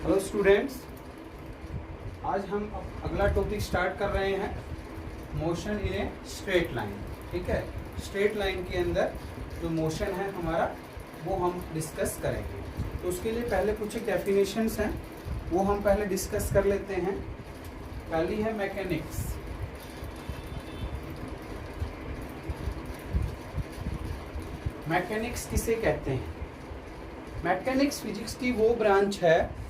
Hello students, आज हम अगला टॉपिक स्टार्ट कर रहे हैं, motion in a straight line. ठीक है, स्ट्रेट लाइन के अंदर जो मोशन है हमारा वो हम डिस्कस करेंगे। तो उसके लिए पहले कुछ डेफिनेशंस हैं, वो हम पहले डिस्कस कर लेते हैं। पहली है मैकेनिक्स। मैकेनिक्स किसे कहते हैं? मैकेनिक्स फिजिक्स की वो ब्रांच है,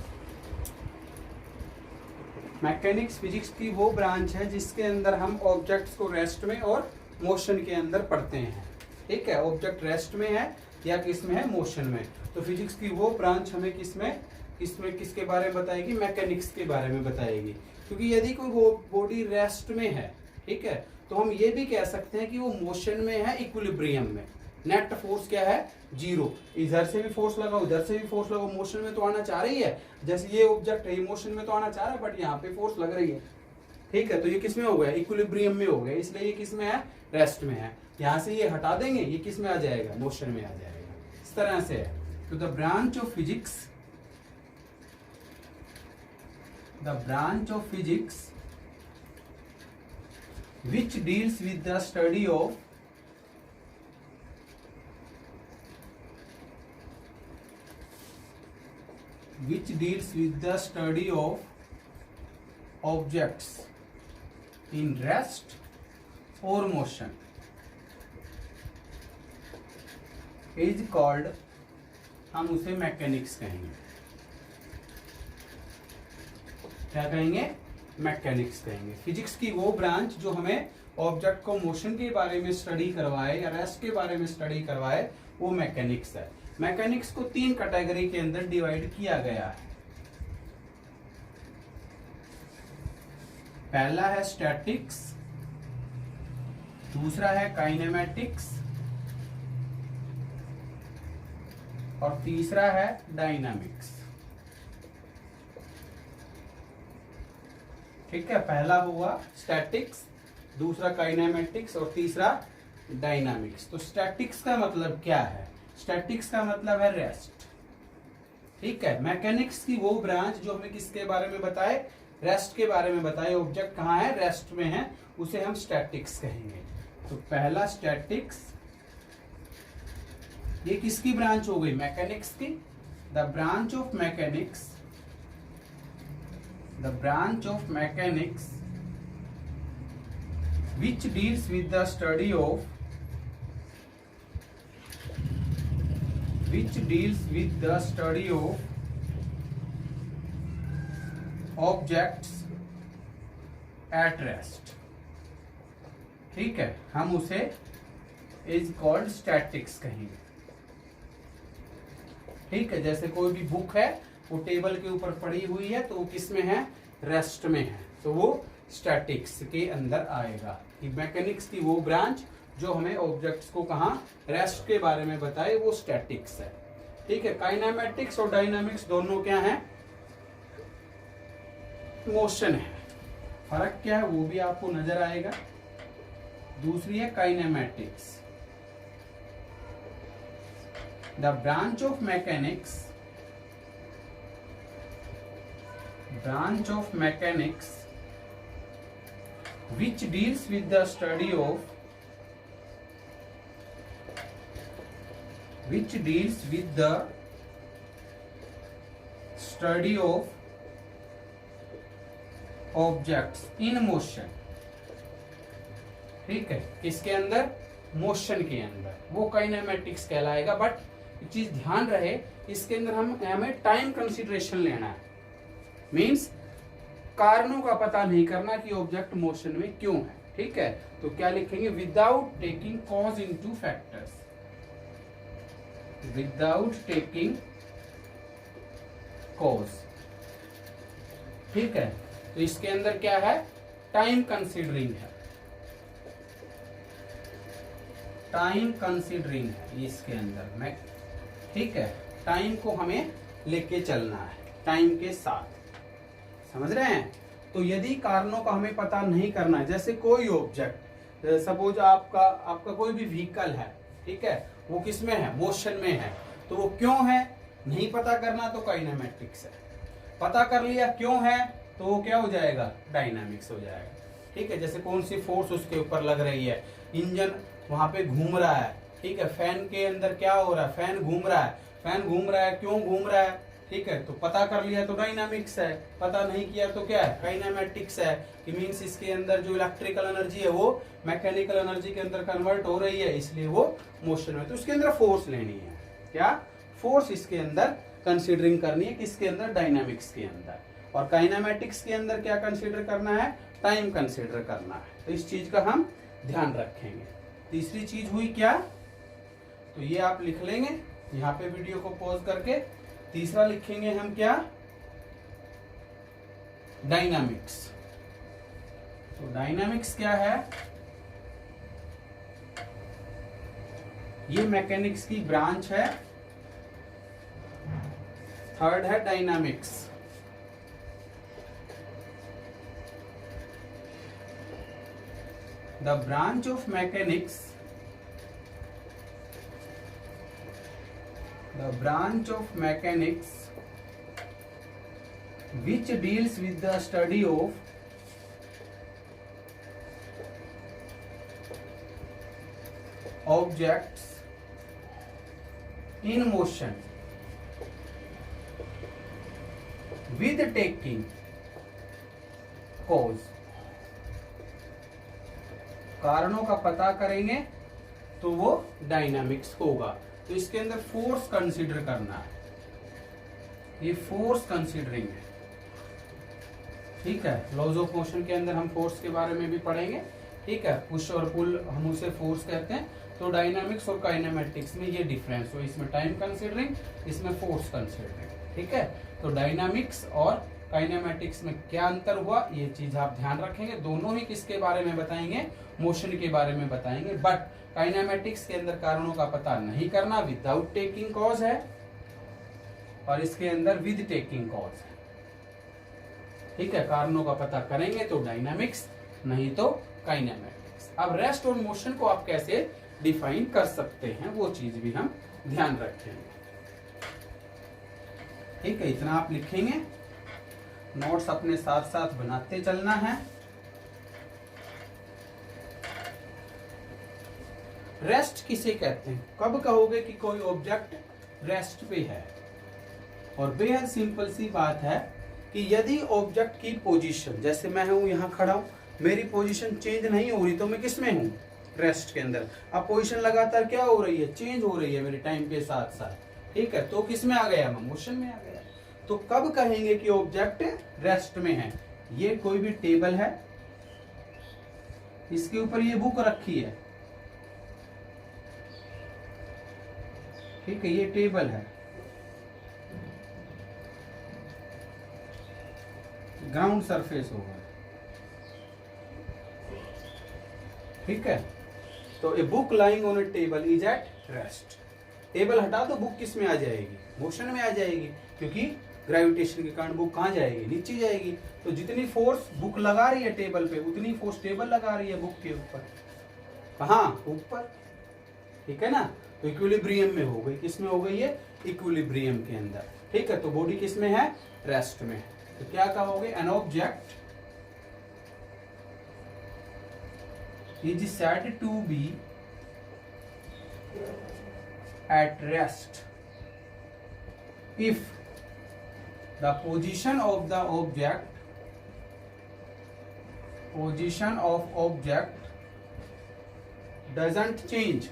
मैकेनिक्स फिजिक्स की वो ब्रांच है जिसके अंदर हम ऑब्जेक्ट्स को रेस्ट में और मोशन के अंदर पढ़ते हैं। ठीक है, ऑब्जेक्ट रेस्ट में है या किस में है, मोशन में। तो फिजिक्स की वो ब्रांच हमें किसके बारे में बताएगी? मैकेनिक्स के बारे में बताएगी। क्योंकि यदि कोई वो बॉडी रेस्ट में है, ठीक है, तो हम ये भी कह सकते हैं कि वो मोशन में है, इक्विलिब्रियम में। नेट फोर्स क्या है? जीरो। इधर से भी फोर्स लगाओ, उधर से भी फोर्स लगाओ, मोशन में तो आना चाह रही है। जैसे ये ऑब्जेक्ट है, मोशन में तो आना चाह रहा है, बट यहाँ पे फोर्स लग रही है। ठीक है, तो ये किस में हो गया? इक्विलिब्रियम में हो गया, इसलिए ये किस में है? रेस्ट में है। यहाँ से ये हटा देंगे, ये किस में आ जाएगा? मोशन में आ जाएगा। इस तरह से है। तो the branch of physics which deals with the study of objects in rest or motion is called, हम उसे मैकेनिक्स कहेंगे। क्या कहेंगे? मैकेनिक्स कहेंगे। फिजिक्स की वो ब्रांच जो हमें ऑब्जेक्ट को मोशन के बारे में स्टडी करवाए या रेस्ट के बारे में स्टडी करवाए, वो मैकेनिक्स है। मैकेनिक्स को 3 कैटेगरी के अंदर डिवाइड किया गया है। पहला है स्टैटिक्स, दूसरा है काइनेमैटिक्स और तीसरा है डायनामिक्स। ठीक है, पहला हुआ स्टैटिक्स, दूसरा काइनेमैटिक्स और तीसरा डायनामिक्स। तो स्टैटिक्स का मतलब क्या है? स्टैटिक्स का मतलब है रेस्ट। ठीक है, मैकेनिक्स की वो ब्रांच जो हमें किसके बारे में बताए? रेस्ट के बारे में बताए। ऑब्जेक्ट कहाँ है? रेस्ट में है, उसे हम स्टैटिक्स कहेंगे। तो पहला स्टैटिक्स, ये किसकी ब्रांच हो गई? मैकेनिक्स की। The branch of mechanics which deals with the study of objects at rest। ठीक है, हम उसे इज कॉल्ड स्टैटिक्स कहेंगे। ठीक है, जैसे कोई भी बुक है, वो टेबल के ऊपर पड़ी हुई है, तो वो किस में है? रेस्ट में है, तो वो स्टैटिक्स के अंदर आएगा। कि मैकेनिक्स की वो ब्रांच जो हमें ऑब्जेक्ट्स को कहाँ रेस्ट के बारे में बताए, वो स्टैटिक्स है। ठीक है, काइनेमैटिक्स और डायनामिक्स दोनों क्या है? मोशन है। फर्क क्या है वो भी आपको नजर आएगा। दूसरी है kinematics. The branch of mechanics which deals with the study of objects in motion। ठीक है, किसके अंदर? मोशन के अंदर, वो काइनेमैटिक्स कहलाएगा। बट एक चीज ध्यान रहे, इसके अंदर हमें टाइम कंसीडरेशन लेना है। मींस कारणों का पता नहीं करना कि ऑब्जेक्ट मोशन में क्यों है। ठीक है, तो क्या लिखेंगे? Without taking cause into factors, without taking cause. ठीक है, तो इसके अंदर क्या है? टाइम कंसीडरिंग है, टाइम कंसीडरिंग है इसके अंदर में। ठीक है, टाइम को हमें लेके चलना है, टाइम के साथ। समझ रहे हैं? तो यदि कारणों का हमें पता नहीं करना है, जैसे कोई ऑब्जेक्ट, सपोज आपका कोई भी व्हीकल है, ठीक है, वो किस में है? मोशन में है। तो वो क्यों है नहीं पता करना, तो काइनेमैटिक्स है। पता कर लिया क्यों है तो वो क्या हो जाएगा, डायनामिक्स हो जाएगा। ठीक है, जैसे कौन सी फोर्स उसके ऊपर लग रही है, इंजन वहां पे घूम रहा है, ठीक है, फैन के अंदर क्या हो रहा है, फैन घूम रहा है, फैन घूम रहा है, क्यों घूम रहा है, ठीक है, तो पता कर लिया तो डायनामिक्स है, पता नहीं किया तो क्या है, काइनेमेटिक्स है, कि मीन्स इसके अंदर जो इलेक्ट्रिकल एनर्जी है वो मैकेनिकल एनर्जी के अंदर कन्वर्ट हो रही है, इसलिए वो मोशन में, तो उसके अंदर फोर्स लेनी है, क्या फोर्स इसके अंदर कंसीडरिंग करनी है, किसके अंदर, डायनामिक्स के अंदर। और काइनेमेटिक्स के अंदर क्या कंसीडर करना है, टाइम कंसीडर करना है, तो इस चीज का हम ध्यान रखेंगे। तीसरी चीज हुई क्या, तो ये आप लिख लेंगे यहाँ पे वीडियो को पॉज करके। तीसरा लिखेंगे हम क्या, डायनामिक्स। तो डायनामिक्स क्या है, ये मैकेनिक्स की ब्रांच है, थर्ड है dynamics. The branch of mechanics, which deals with the study of objects in motion with taking cause, कारणों का पता करेंगे तो वो डायनामिक्स होगा। तो इसके अंदर फोर्स कंसीडर करना है, ये फोर्स कंसीडरिंग है, ठीक है। लॉज ऑफ मोशन के अंदर हम फोर्स के बारे में भी पढ़ेंगे, ठीक है, पुश और पुल हम उसे फोर्स कहते हैं। तो डायनामिक्स और काइनेमेटिक्स में ये डिफरेंस हो, इसमें टाइम कंसीडरिंग, इसमें फोर्स कंसीडरिंग, ठीक है। तो डायनामिक्स और काइनेमेटिक्स में क्या अंतर हुआ, ये चीज आप ध्यान रखेंगे। दोनों ही किसके बारे में बताएंगे, मोशन के बारे में बताएंगे, बट काइनेमेटिक्स के अंदर कारणों का पता नहीं करना, विदाउट टेकिंग कॉज है, और इसके अंदर विद टेकिंग कॉज है, ठीक है। कारणों का पता करेंगे तो डायनामिक्स, नहीं तो काइनेमेटिक्स। अब रेस्ट और मोशन को आप कैसे डिफाइन कर सकते हैं वो चीज भी हम ध्यान रखेंगे, ठीक है। इतना आप लिखेंगे, नोट्स अपने साथ साथ बनाते चलना है। रेस्ट किसे कहते हैं, कब कहोगे कि कोई ऑब्जेक्ट रेस्ट पे है, और बेहद सिंपल सी बात है कि यदि ऑब्जेक्ट की पोजीशन, जैसे मैं हूं यहां खड़ा हूं, मेरी पोजीशन चेंज नहीं हो रही तो मैं किस में हूं, रेस्ट के अंदर। अब पोजीशन लगातार क्या हो रही है, चेंज हो रही है मेरे टाइम के साथ साथ, ठीक है, तो किस में आ गया, मैं मोशन में आ गया। तो कब कहेंगे कि ऑब्जेक्ट रेस्ट में है, ये कोई भी टेबल है, इसके ऊपर ये बुक रखी है, ठीक है, ये टेबल है, ग्राउंड सरफेस होगा, ठीक है। तो a book lying on A table is at rest. Table हटा दो, बुक किस में आ जाएगी, मोशन में आ जाएगी, क्योंकि ग्रेविटेशन के कारण बुक कहाँ जाएगी, नीचे जाएगी। तो जितनी फोर्स बुक लगा रही है टेबल पे, उतनी फोर्स टेबल लगा रही है बुक के ऊपर, कहाँ, ऊपर, ठीक है ना। तो इक्विलिब्रियम में हो गई, किस में हो गई है, इक्विलिब्रियम के अंदर, ठीक है। तो बॉडी किस में है, रेस्ट में। तो क्या कहोगे, an object is said to be at rest if the position of object doesn't change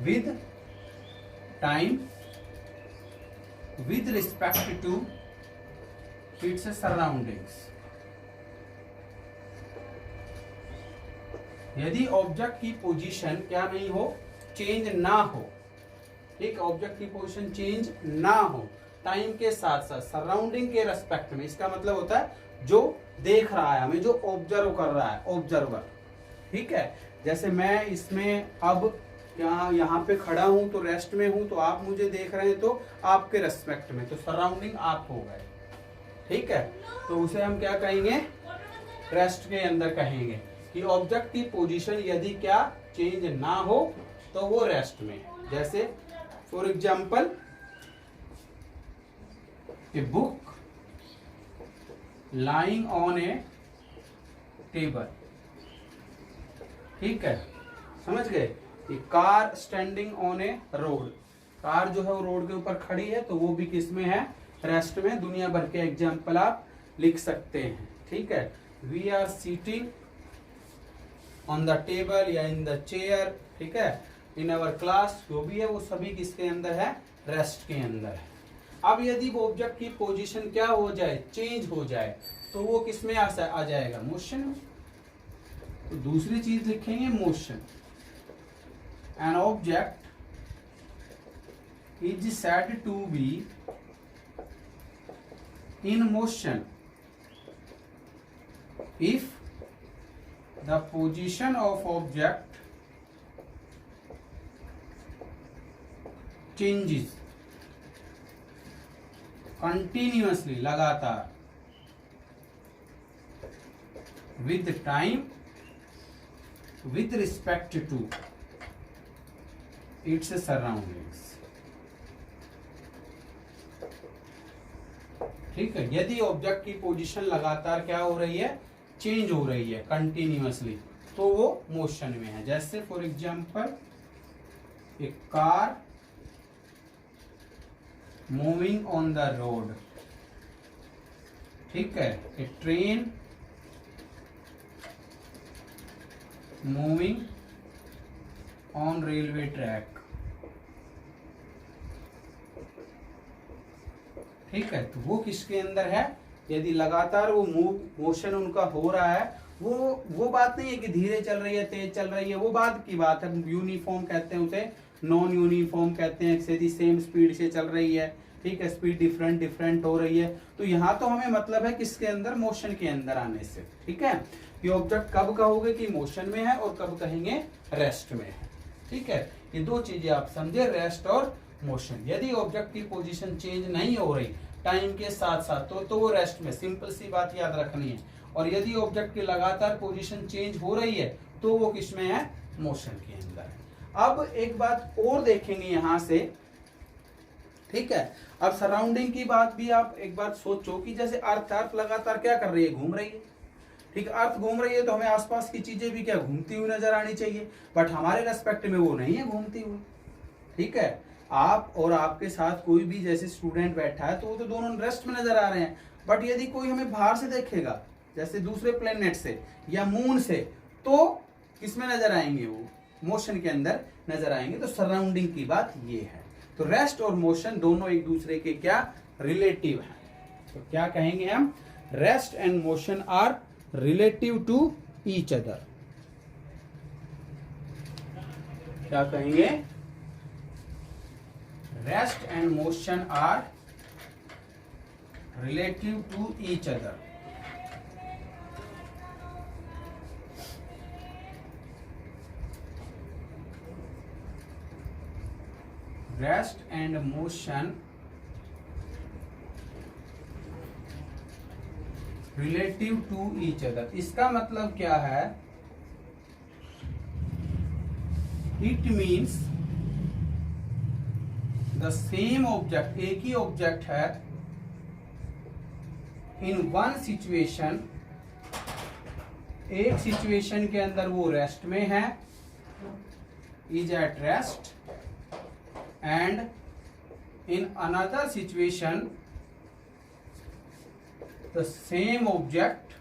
with time with respect to its surroundings। यदि ऑब्जेक्ट की पोजीशन क्या नहीं हो, चेंज ना हो, एक ऑब्जेक्ट की पोजीशन चेंज ना हो टाइम के साथ साथ, सराउंडिंग के रेस्पेक्ट में। इसका मतलब होता है जो देख रहा है हमें, जो ऑब्जर्व कर रहा है, ऑब्जर्वर, ठीक है। जैसे मैं इसमें अब यहाँ पे खड़ा हूं तो रेस्ट में हूं, तो आप मुझे देख रहे हैं तो आपके रेस्पेक्ट में, तो सराउंडिंग आप हो गए, ठीक है। तो उसे हम क्या कहेंगे, रेस्ट के अंदर कहेंगे कि ऑब्जेक्ट की पोजीशन यदि क्या चेंज ना हो तो वो रेस्ट में है। जैसे for example a book lying on A table, ठीक है, समझ गए। ये car standing on A road, car जो है वो रोड के ऊपर खड़ी है, तो वो भी किस में है, रेस्ट में। दुनिया भर के एग्जाम्पल आप लिख सकते हैं, ठीक है। We are sitting on the table या इन द चेयर, ठीक है, इन अवर क्लास, जो भी है वो सभी किसके अंदर है, रेस्ट के अंदर है। अब यदि वो ऑब्जेक्ट की पोजीशन क्या हो जाए, चेंज हो जाए, तो वो किस में आ जाएगा, मोशन में। तो दूसरी चीज लिखेंगे motion. An object is said to be in motion if the position of object changes continuously, लगातार, with time, with respect to its surroundings, ठीक है। यदि ऑब्जेक्ट की पोजीशन लगातार क्या हो रही है, चेंज हो रही है कंटिन्यूअसली, तो वो मोशन में है। जैसे for example a car moving on the road, ठीक है, a train moving on railway track, ठीक है। तो वो किसके अंदर है, यदि लगातार वो मोशन उनका हो रहा है, वो बात नहीं है कि धीरे चल रही है, तेज चल रही है, वो बात की बात है। यूनिफॉर्म कहते हैं उसे, नॉन यूनिफॉर्म कहते हैं, यदि सेम स्पीड से चल रही है, ठीक है, स्पीड डिफरेंट हो रही है। तो यहाँ तो हमें मतलब है किसके अंदर, मोशन के अंदर आने से, ठीक है। ये ऑब्जेक्ट कब कहोगे कि मोशन में है, और कब कहेंगे रेस्ट में है, ठीक है। ये दो चीजें आप समझे, रेस्ट और मोशन। यदि ऑब्जेक्ट की पोजीशन चेंज नहीं हो रही टाइम के साथ साथ, तो वो रेस्ट में, सिंपल सी बात याद रखनी है। और यदि ऑब्जेक्ट की लगातार पोजीशन चेंज हो रही है, तो वो किस में है, मोशन के अंदर है। अब एक बात और देखेंगे यहां से, ठीक है। अब सराउंडिंग की बात भी आप एक बात सोचो कि जैसे अर्थ लगातार क्या कर रही है, घूम रही है, ठीक है। अर्थ घूम रही है तो हमें आसपास की चीजें भी क्या घूमती हुई नजर आनी चाहिए, बट हमारे रेस्पेक्ट में वो नहीं है घूमती हुई, ठीक है। आप और आपके साथ कोई भी जैसे स्टूडेंट बैठा है, तो वो तो दोनों रेस्ट में नजर आ रहे हैं। बट यदि कोई हमें बाहर से देखेगा, जैसे दूसरे प्लेनेट से या मून से, तो किसमें नजर आएंगे, वो मोशन के अंदर नजर आएंगे। तो सराउंडिंग की बात ये है। तो रेस्ट और मोशन दोनों एक दूसरे के क्या, रिलेटिव हैं। तो क्या कहेंगे हम, rest and motion are relative to each other. क्या कहेंगे, rest and motion are relative to each other. Rest and motion relative to each other. इसका मतलब क्या है, it means the same object, एक ही ऑब्जेक्ट है, इन वन सिचुएशन, एक सिचुएशन के अंदर वो रेस्ट में है, is at rest, and in another situation the same object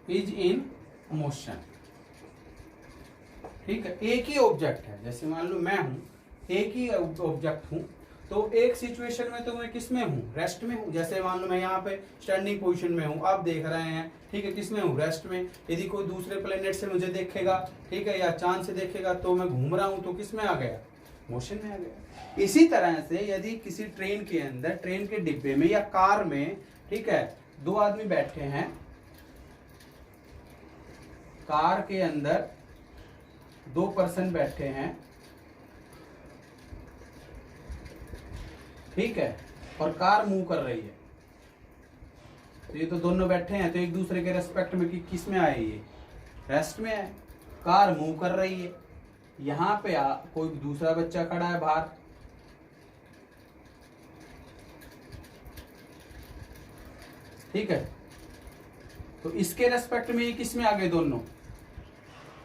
is in motion, ठीक है। एक ही ऑब्जेक्ट है, जैसे मान लो मैं हूं, एक ही ऑब्जेक्ट हूं, तो एक सिचुएशन में तो मैं किस में हूं, रेस्ट में हूं। जैसे मान लो मैं यहाँ पे स्टैंडिंग पोजीशन में हूं, आप देख रहे हैं, ठीक है, किस में हूं, रेस्ट में। यदि कोई दूसरे प्लेनेट से मुझे देखेगा, ठीक है, या चांद से देखेगा, तो मैं घूम रहा हूं, तो किस में आ गया, मोशन में आ गया। इसी तरह से यदि किसी ट्रेन के अंदर, ट्रेन के डिब्बे में या कार में, ठीक है, दो आदमी बैठे हैं, कार के अंदर दो पर्सन बैठे हैं, ठीक है, और कार मूव कर रही है, तो ये तो दोनों बैठे हैं, तो एक दूसरे के रेस्पेक्ट में किस में आए, ये रेस्ट में है। कार मूव कर रही है, यहाँ पे कोई दूसरा बच्चा खड़ा है बाहर, ठीक है, तो इसके रेस्पेक्ट में ये किस में आ गए, दोनों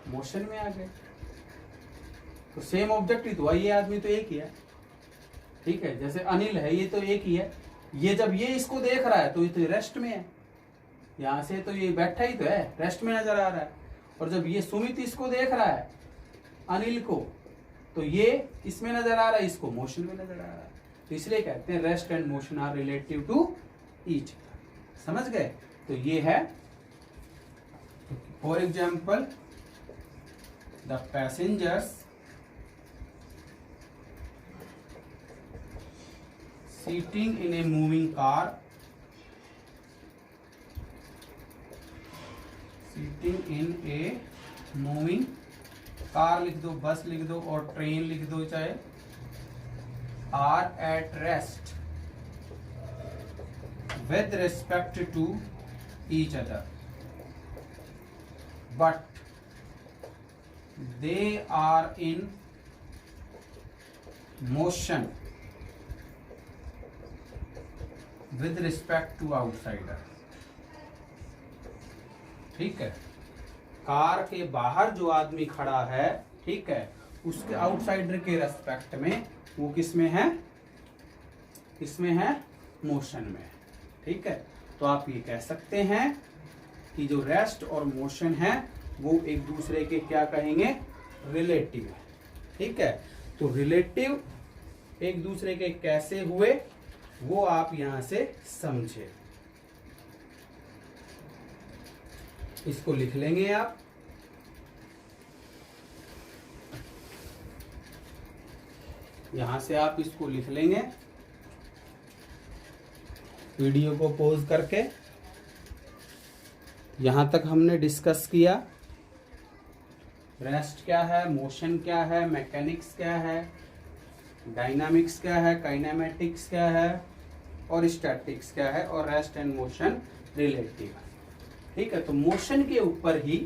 मोशन में आ गए। तो सेम ऑब्जेक्ट ही तो हुआ, ये आदमी तो एक ही है, ठीक है। जैसे अनिल है, ये तो एक ही है, ये जब ये इसको देख रहा है तो ये तो रेस्ट में है, यहां से तो ये बैठा ही तो है, रेस्ट में नजर आ रहा है। और जब ये सुमित इसको देख रहा है, अनिल को, तो ये इसमें नजर आ रहा है, इसको मोशन में नजर आ रहा है। तो इसलिए कहते हैं rest and motion are relative to each. समझ गए? तो ये है, for example the passengers sitting in a moving car, sitting in a moving car लिख दो, बस लिख दो और ट्रेन लिख दो चाहे, are at rest with respect to each other, but they are in motion with respect to outsider। ठीक है, कार के बाहर जो आदमी खड़ा है, ठीक है, उसके आउटसाइडर के रेस्पेक्ट में वो किस में है, इसमें है, मोशन में। ठीक है, तो आप ये कह सकते हैं कि जो रेस्ट और मोशन है वो एक दूसरे के क्या कहेंगे, रिलेटिव है। ठीक है, तो रिलेटिव एक दूसरे के कैसे हुए वो आप यहां से समझे। इसको लिख लेंगे आप, यहां से आप इसको लिख लेंगे वीडियो को पॉज करके। यहां तक हमने डिस्कस किया रेस्ट क्या है, मोशन क्या है, मैकेनिक्स क्या है, डायनामिक्स क्या है, काइनेमेटिक्स क्या है और स्टैटिक्स क्या है, और रेस्ट एंड मोशन रिलेटिव है। ठीक है, तो मोशन के ऊपर ही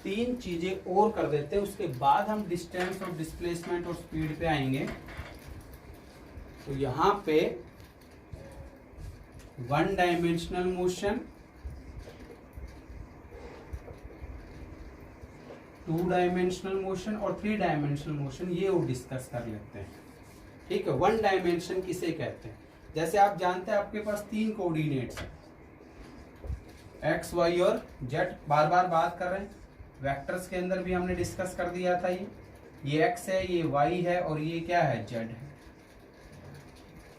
3 चीजें और कर देते हैं, उसके बाद हम डिस्टेंस और डिस्प्लेसमेंट और स्पीड पे आएंगे। तो यहां पे 1 डायमेंशनल मोशन, 2 डायमेंशनल मोशन और 3 डायमेंशनल मोशन, ये वो डिस्कस कर लेते हैं। ठीक है, 1 डायमेंशन किसे कहते हैं, जैसे आप जानते हैं आपके पास 3 कोऑर्डिनेट्स हैं, एक्स, वाई और जेड। बार बार बात कर रहे हैं, वेक्टर्स के अंदर भी हमने डिस्कस कर दिया था, ये एक्स है, ये वाई है और ये क्या है, जेड है।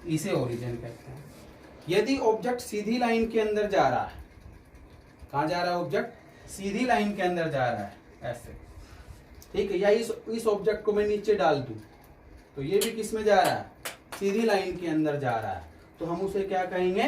इसे ओरिजिन कहते हैं। यदि ऑब्जेक्ट सीधी लाइन के अंदर जा रहा है, कहां जा रहा है ऑब्जेक्ट, सीधी लाइन के अंदर जा रहा है ऐसे, ठीक है, या इस ऑब्जेक्ट को मैं नीचे डाल दूं तो ये भी किस में जा रहा है, सीधी लाइन के अंदर जा रहा है, तो हम उसे क्या कहेंगे,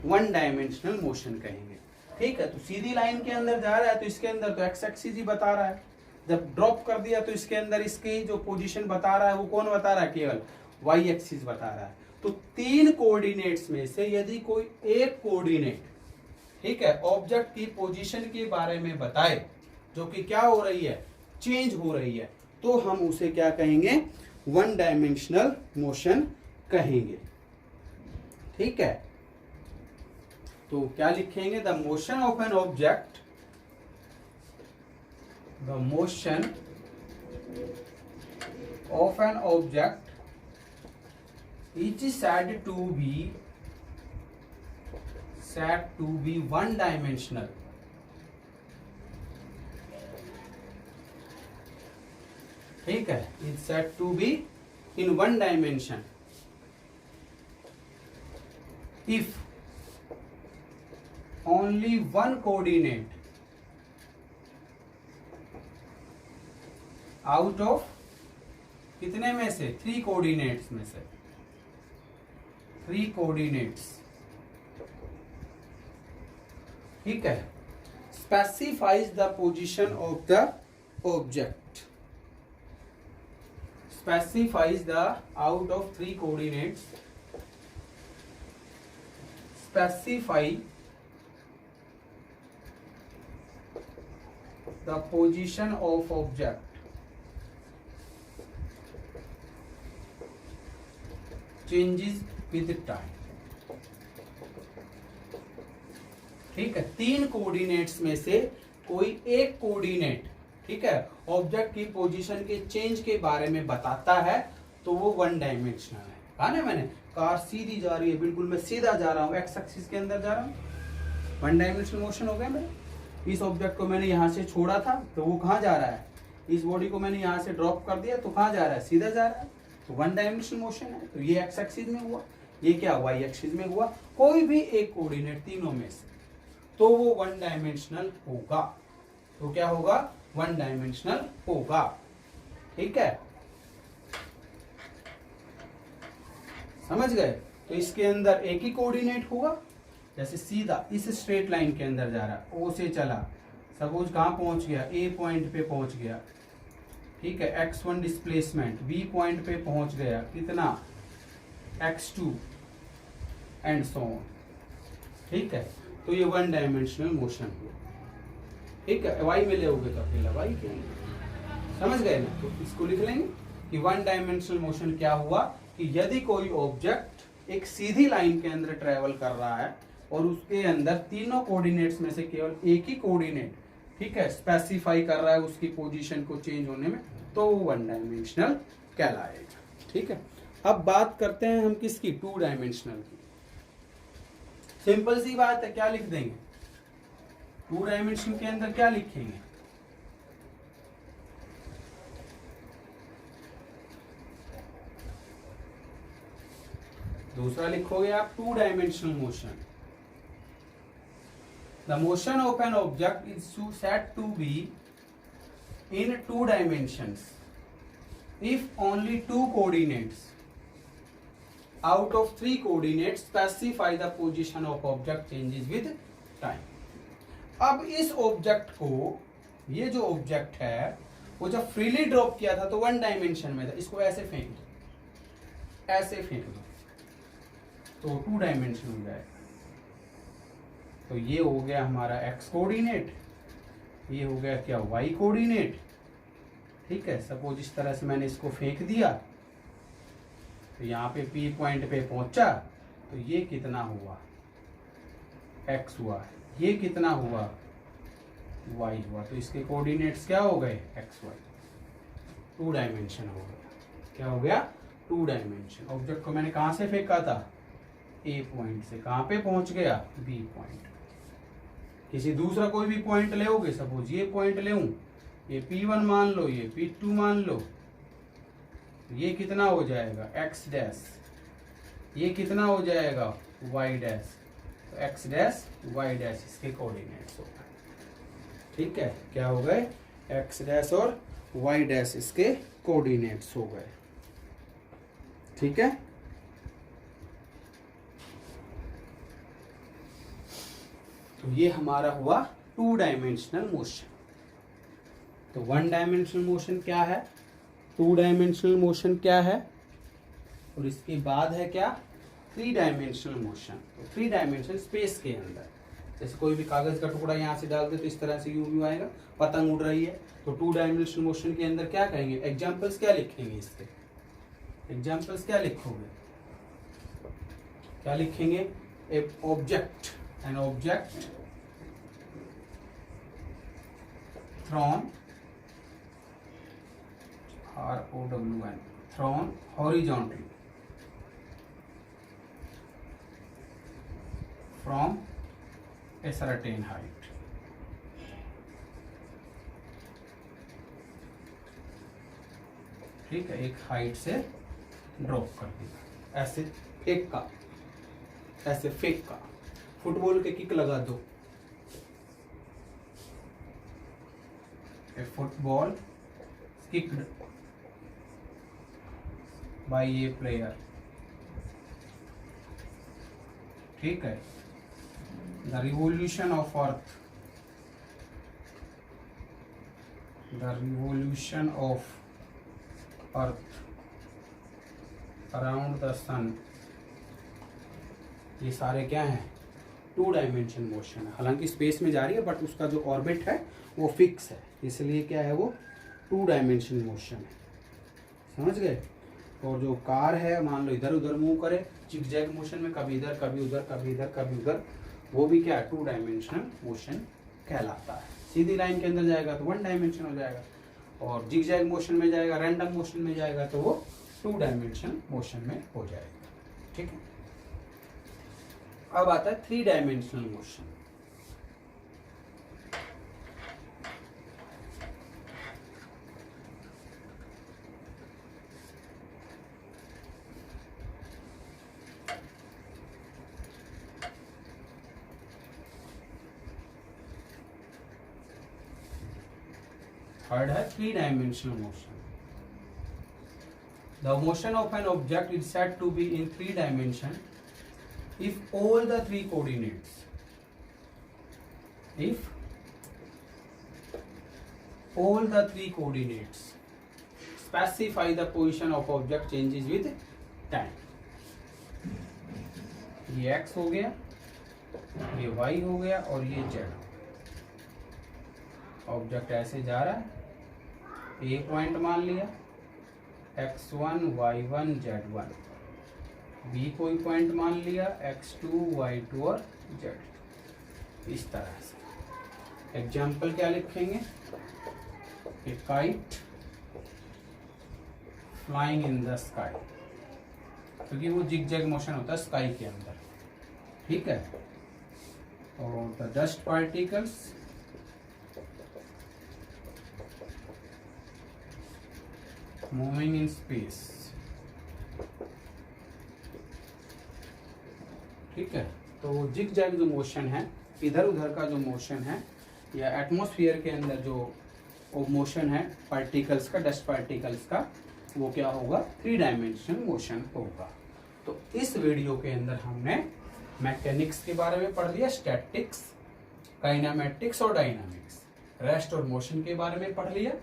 1 डायमेंशनल मोशन कहेंगे। ठीक है, तो सीधी लाइन के अंदर जा रहा है तो इसके अंदर तो एक्स एक्सिस ही बता रहा है, जब ड्रॉप कर दिया तो इसके अंदर इसकी जो पोजीशन बता रहा है वो कौन बता रहा है, केवल वाई एक्सिस बता रहा है। तो 3 कोऑर्डिनेट्स में से यदि कोई एक कोऑर्डिनेट, ठीक है, ऑब्जेक्ट की पोजीशन के बारे में बताए जो कि क्या हो रही है, चेंज हो रही है, तो हम उसे क्या कहेंगे, 1 डायमेंशनल मोशन कहेंगे। ठीक है, तो क्या लिखेंगे, the motion of an object, the motion of an object is said to be 1 dimensional। ठीक है, is said to be in 1 dimension if only one coordinate out of कितने में से, 3 कोऑर्डिनेट्स में से, 3 कोऑर्डिनेट्स, ठीक है, specifies the position of the object, specifies the, out of 3 coordinates specify the position of object changes with time। ठीक है, तीन कोऑर्डिनेट्स में से कोई एक कोऑर्डिनेट, ठीक है, ऑब्जेक्ट की पोजीशन के चेंज के बारे में बताता है तो वो वन डायमेंशनल है। कहा ना मैंने, कार सीधी जा रही है, बिल्कुल मैं सीधा जा रहा हूँ, एक्स एक्सिस के अंदर जा रहा हूँ, वन डायमेंशनल मोशन हो गया मेरा। इस ऑब्जेक्ट को मैंने यहाँ से छोड़ा था तो वो कहाँ जा रहा है, इस बॉडी को मैंने यहाँ से ड्रॉप कर दिया तो कहाँ जा रहा है, सीधा जा रहा है, तो वन डायमेंशनल मोशन है। तो ये एक्स एक्सिस में हुआ, ये क्या वाई एक्सिस में हुआ, कोई भी एक कोऑर्डिनेट तीनों में से, तो वो वन डायमेंशनल होगा। तो क्या होगा, वन डायमेंशनल होगा। ठीक है, समझ गए। तो इसके अंदर एक ही कोऑर्डिनेट होगा, जैसे सीधा इस स्ट्रेट लाइन के अंदर जा रहा है, ओ से चला, सपोज कहां पहुंच गया, ए पॉइंट पे पहुंच गया, ठीक है, x1 डिस्प्लेसमेंट, बी पॉइंट पे पहुंच गया, कितना, x2 एंड सो ऑन। ठीक है, तो ये वन डायमेंशनल मोशन हुआ। ठीक है, वाई में लेओगे तो अकेला वाई के, समझ गए ना। तो इसको लिख लेंगे कि वन डायमेंशनल मोशन क्या हुआ, कि यदि कोई ऑब्जेक्ट एक सीधी लाइन के अंदर ट्रेवल कर रहा है और उसके अंदर तीनों कोऑर्डिनेट्स में से केवल एक ही कोऑर्डिनेट, ठीक है, स्पेसिफाई कर रहा है उसकी पोजीशन को चेंज होने में, तो वो वन डायमेंशनल कहलाएगा। ठीक है, अब बात करते हैं हम किसकी, टू डायमेंशनल की। सिंपल सी बात है, क्या लिख देंगे, टू डायमेंशन के अंदर क्या लिखेंगे, दूसरा लिखोगे आप two dimensional motion. The motion of an object is said to be in two dimensions if only two coordinates out of three coordinates specify the position of object changes with time। अब इस object को, ये जो object है वो जब freely drop किया था तो वन डायमेंशन में था, इसको ऐसे फेंक दो, ऐसे फेंक दो तो टू डायमेंशन हो जाएगा। तो ये हो गया हमारा एक्स कोऑर्डिनेट, ये हो गया क्या वाई कोऑर्डिनेट। ठीक है, सपोज इस तरह से मैंने इसको फेंक दिया तो यहाँ पे P पॉइंट पे पहुंचा, तो ये कितना हुआ, x हुआ, ये कितना हुआ, y हुआ, तो इसके कोऑर्डिनेट्स क्या हो गए, x y, टू डायमेंशन हो गया। क्या हो गया, टू डायमेंशन। ऑब्जेक्ट को मैंने कहाँ से फेंका था, A पॉइंट से, कहाँ पे पहुंच गया, B पॉइंट। किसी दूसरा कोई भी पॉइंट लेओगे, सपोज ये पॉइंट ले, ये P1 मान लो, ये P2 मान लो, ये कितना हो जाएगा, x डैश, ये कितना हो जाएगा, y डैश, तो x डैश y डैश इसके कोऑर्डिनेट्स हो गए। ठीक है, क्या हो गए, x डैश और y डैश इसके कोऑर्डिनेट्स हो गए। ठीक है, तो ये हमारा हुआ टू डायमेंशनल मोशन। तो वन डायमेंशनल मोशन क्या है, टू डायमेंशनल मोशन क्या है, और इसके बाद है क्या, थ्री डायमेंशनल मोशन। तो थ्री डायमेंशनल स्पेस के अंदर, जैसे कोई भी कागज का टुकड़ा यहाँ से डाल दे तो इस तरह से यू आएगा, पतंग उड़ रही है, तो टू डायमेंशनल मोशन के अंदर क्या कहेंगे, एग्जाम्पल्स क्या लिखेंगे इसके, एग्जाम्पल्स क्या लिखोगे, क्या लिखेंगे, a object, an object thrown, ROWN, thrown horizontally from a certain height। ठीक है, एक हाइट से ड्रॉप कर दिया, ऐसे फेंक का, ऐसे फेंक का, फुटबॉल के किक लगा दो, a football kicked by a player। ठीक है, the revolution of earth, the revolution of earth around the sun, ये सारे क्या हैं, 2 डायमेंशन मोशन है। हालांकि स्पेस में जा रही है बट उसका जो ऑर्बिट है वो फिक्स है, इसलिए क्या है वो 2 डायमेंशन मोशन है। समझ गए। और जो कार है मान लो इधर उधर मूव करे जिगजैग मोशन में, कभी इधर कभी उधर कभी इधर कभी उधर, वो भी क्या है 2 डायमेंशनल मोशन कहलाता है। सीधी लाइन के अंदर जाएगा तो 1 डायमेंशन हो जाएगा, और जिगजैग मोशन में जाएगा, रैंडम मोशन में जाएगा तो वो 2 डायमेंशन मोशन में हो जाएगा। ठीक है। अब आता है 3 डायमेंशनल मोशन। थर्ड है 3 dimensional motion. The motion of an object is said to be in 3 dimension if all the 3 coordinates, if all the 3 coordinates specify the position of object changes with time। ये x हो गया, ये y हो गया और ये z। Object ऐसे जा रहा है, ए पॉइंट मान लिया x1 y1 z1, बी कोई पॉइंट मान लिया x2 y2 और z। इस तरह से एग्जाम्पल क्या लिखेंगे, ए kite flying in the sky, क्योंकि वो जिगजैग मोशन होता है स्काई के अंदर। ठीक है। और the dust particles moving in space. ठीक है। तो जिगजैग जो मोशन है, इधर उधर का जो मोशन है, या एटमॉस्फेयर के अंदर जो मोशन है पार्टिकल्स का, डस्ट पार्टिकल्स का, वो क्या होगा 3 डायमेंशन मोशन होगा। तो इस वीडियो के अंदर हमने मैकेनिक्स के बारे में पढ़ लिया, स्टैटिक्स, काइनेमेटिक्स और डायनामिक्स, रेस्ट और मोशन के बारे में पढ़ लिया,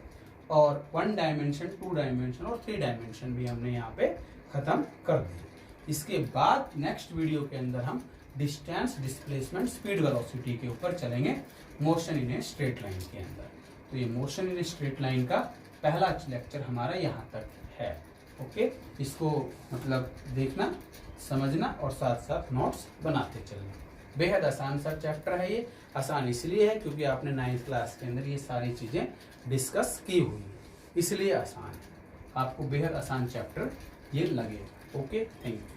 और 1 डायमेंशन, 2 डायमेंशन और 3 डायमेंशन भी हमने यहाँ पे खत्म कर दिए। इसके बाद नेक्स्ट वीडियो के अंदर हम डिस्टेंस, डिस्प्लेसमेंट, स्पीड, वेलोसिटी के ऊपर चलेंगे motion in a straight line के अंदर। तो ये motion in a straight line का पहला लेक्चर हमारा यहाँ तक है। ओके, इसको मतलब देखना, समझना और साथ साथ नोट्स बनाते चलना। बेहद आसान सा चैप्टर है ये। आसान इसलिए है क्योंकि आपने 9th क्लास के अंदर ये सारी चीज़ें डिस्कस की हुई है, इसलिए आसान है। आपको बेहद आसान चैप्टर ये लगेगा। Okay, thank you.